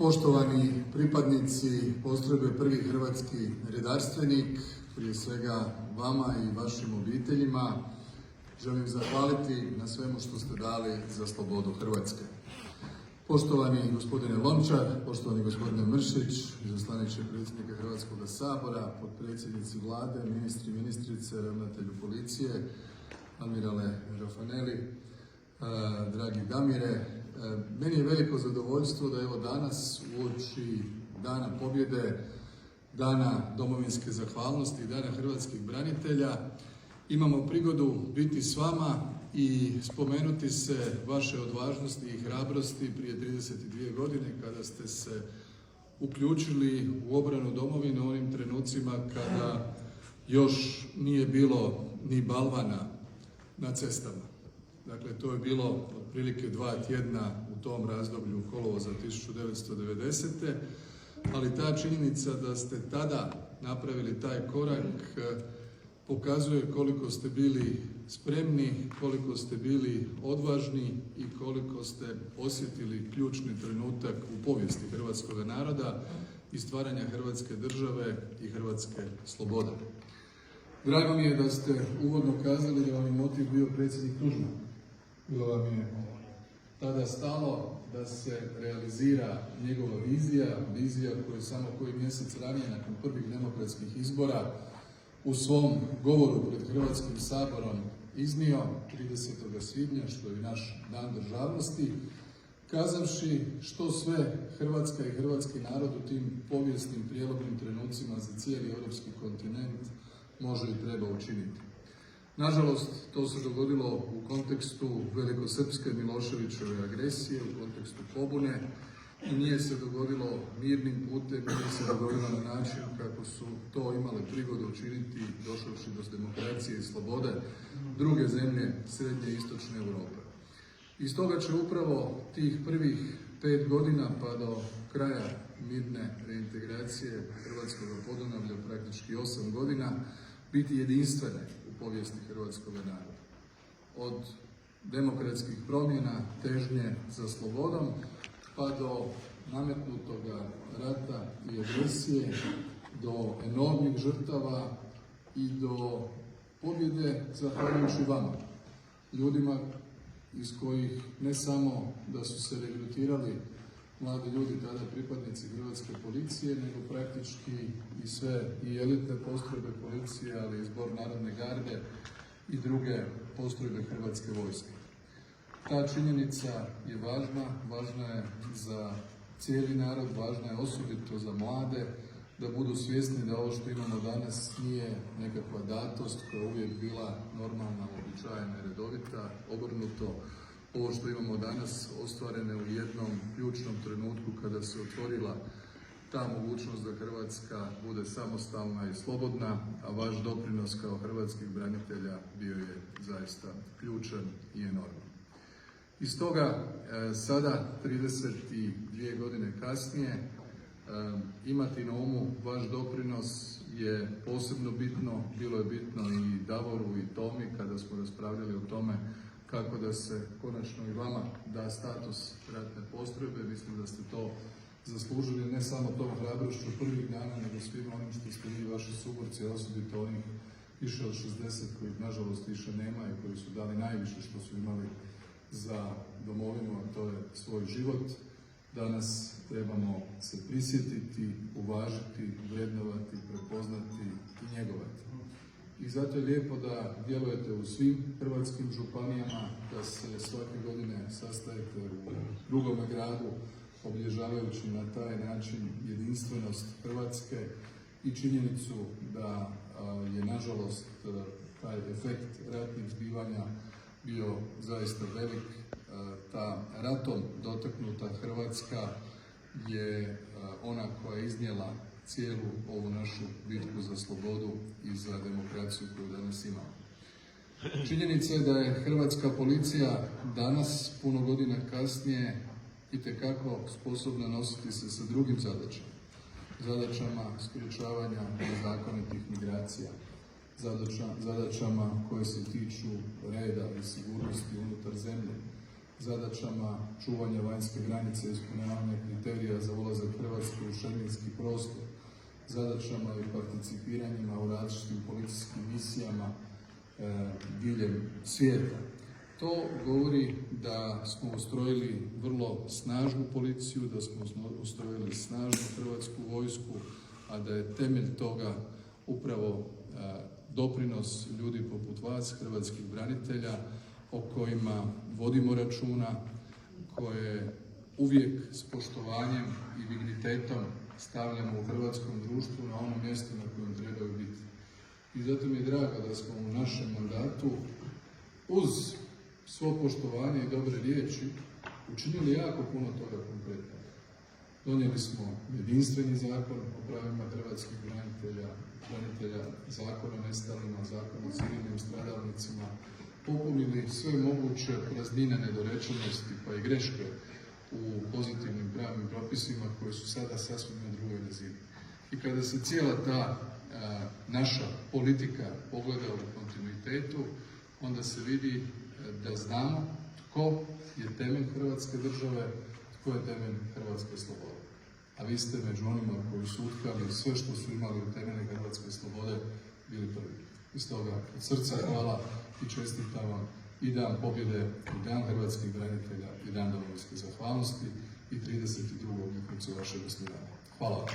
Poštovani pripadnici postrojbe Prvi hrvatski redarstvenik, prije svega vama i vašim obiteljima, želim zahvaliti na svemu što ste dali za slobodu Hrvatske. Poštovani gospodine Lončar, poštovani gospodine Mršić, izaslaniče predsjednika Hrvatskog sabora, potpredsjednici Vlade, ministri i ministrice, ravnatelju policije, admirale Raffanelli, dragi Damire, meni je veliko zadovoljstvo da evo danas uoči Dana pobjede, Dana domovinske zahvalnosti i Dana hrvatskih branitelja imamo prigodu biti s vama i spomenuti se vaše odvažnosti i hrabrosti prije 32 godine kada ste se uključili u obranu domovine u onim trenucima kada još nije bilo ni balvana na cestama. Dakle, to je bilo otprilike 2 tjedna u tom razdoblju kolovoza 1990. Ali ta činjenica da ste tada napravili taj korak pokazuje koliko ste bili spremni, koliko ste bili odvažni i koliko ste osjetili ključni trenutak u povijesti hrvatskog naroda i stvaranja Hrvatske države i hrvatske slobode. Drago mi je da ste uvodno kazali da vam je motiv bio predsjednik Tuđman. Bilo vam je tada stalo da se realizira njegova vizija koju je samo koji mjesec ranije nakon prvih demokratskih izbora u svom govoru pred Hrvatskim saborom iznio 30. svibnja, što je naš dan državnosti, kazavši što sve Hrvatska i hrvatski narod u tim povijesnim prijelomnim trenucima za cijeli europski kontinent može i treba učiniti. Nažalost, to se dogodilo u kontekstu velikosrpske Miloševićeve agresije, u kontekstu pobune i nije se dogodilo mirnim putem, nije se dogodilo na način kako su to imale prigodu učiniti došavši do demokracije i slobode druge zemlje srednje i istočne Europe. I stoga će upravo tih prvih 5 godina pa do kraja mirne reintegracije Hrvatskog Podunavlja, praktički 8 godina, biti jedinstvene u povijesti hrvatskog naroda. Od demokratskih promjena, težnje za slobodom, pa do nametnutoga rata i agresije, do enormnih žrtava i do pobjede zahvaljujući vama, ljudima iz kojih ne samo da su se regrutirali mladi ljudi, tada pripadnici hrvatske policije, nego praktički i sve i elitne postrojbe policije, ali i Zbor narodne garde i druge postrojbe hrvatske vojske. Ta činjenica je važna je za cijeli narod, važna je osobito za mlade, da budu svjesni da ovo što imamo danas nije nekakva datost koja je uvijek bila normalna, uobičajena i redovita, obrnuto. Ovo što imamo danas ostvareno u jednom ključnom trenutku kada se otvorila ta mogućnost da Hrvatska bude samostalna i slobodna, a vaš doprinos kao hrvatskih branitelja bio je zaista ključan i enorman. I stoga sada, 32 godine kasnije, imati na umu vaš doprinos je posebno bitno, bilo je bitno i Davoru i Tomi kada smo raspravljali o tome kako da se konačno i vama da status ratne postrojbe. Mislim da ste to zaslužili ne samo tom hrabrošću prvih dana, nego svima onim što ste vi i vaši suborci, osobito onih više od 60 kojih nažalost više nema i koji su dali najviše što su imali za domovinu, a to je svoj život. Danas trebamo se prisjetiti, uvažiti, vrednovati, prepoznati i njegovati. I zato je lijepo da djelujete u svim hrvatskim županijama, da se svake godine sastajete u drugome gradu, obilježavajući na taj način jedinstvenost Hrvatske i činjenicu da je nažalost taj efekt ratnih zbivanja bio zaista velik. Ta ratom dotaknuta Hrvatska je ona koja je iznijela cijelu ovu našu bitku za slobodu i za demokraciju koju danas imamo. Činjenica je da je hrvatska policija danas, puno godina kasnije, itekako sposobna nositi se sa drugim zadaćama sprječavanja nezakonitih migracija, zadaćama koje se tiču reda i sigurnosti unutar zemlje, zadaćama čuvanja vanjske granice, ispunjavanja kriterija za ulazak Hrvatske u šengenski prostor, zadaćama i participiranjima u različitim policijskim misijama diljem svijeta. To govori da smo ustrojili vrlo snažnu policiju, da smo ustrojili snažnu hrvatsku vojsku, a da je temelj toga upravo doprinos ljudi poput vas, hrvatskih branitelja, o kojima vodimo računa, koje uvijek s poštovanjem i dignitetom stavljamo u hrvatskom društvu na ono mjesto na kojem trebaju biti. I zato mi je drago da smo u našem mandatu uz svo poštovanje i dobre riječi učinili jako puno toga konkretno. Donijeli smo jedinstveni zakon o pravima hrvatskih branitelja, zakon o nestalima, zakon o civilnim stradalnicima, popunili sve moguće praznine, nedorečenosti pa i greške u pozitivnim pravnim propisima koji su sada sasvim na drugoj razini. I kada se cijela ta naša politika pogleda u kontinuitetu, onda se vidi da znamo tko je temelj Hrvatske države, tko je temelj hrvatske slobode. A vi ste među onima koji su utkali sve što su imali u temelju hrvatske slobode bili prvi. Iz toga od srca hvala i čestitam vam i Dan pobjede, i Dan hrvatskih branitelja, i Dan domovinske zahvalnosti i 32. obljetnicu vašeg osnivanja. Hvala vam.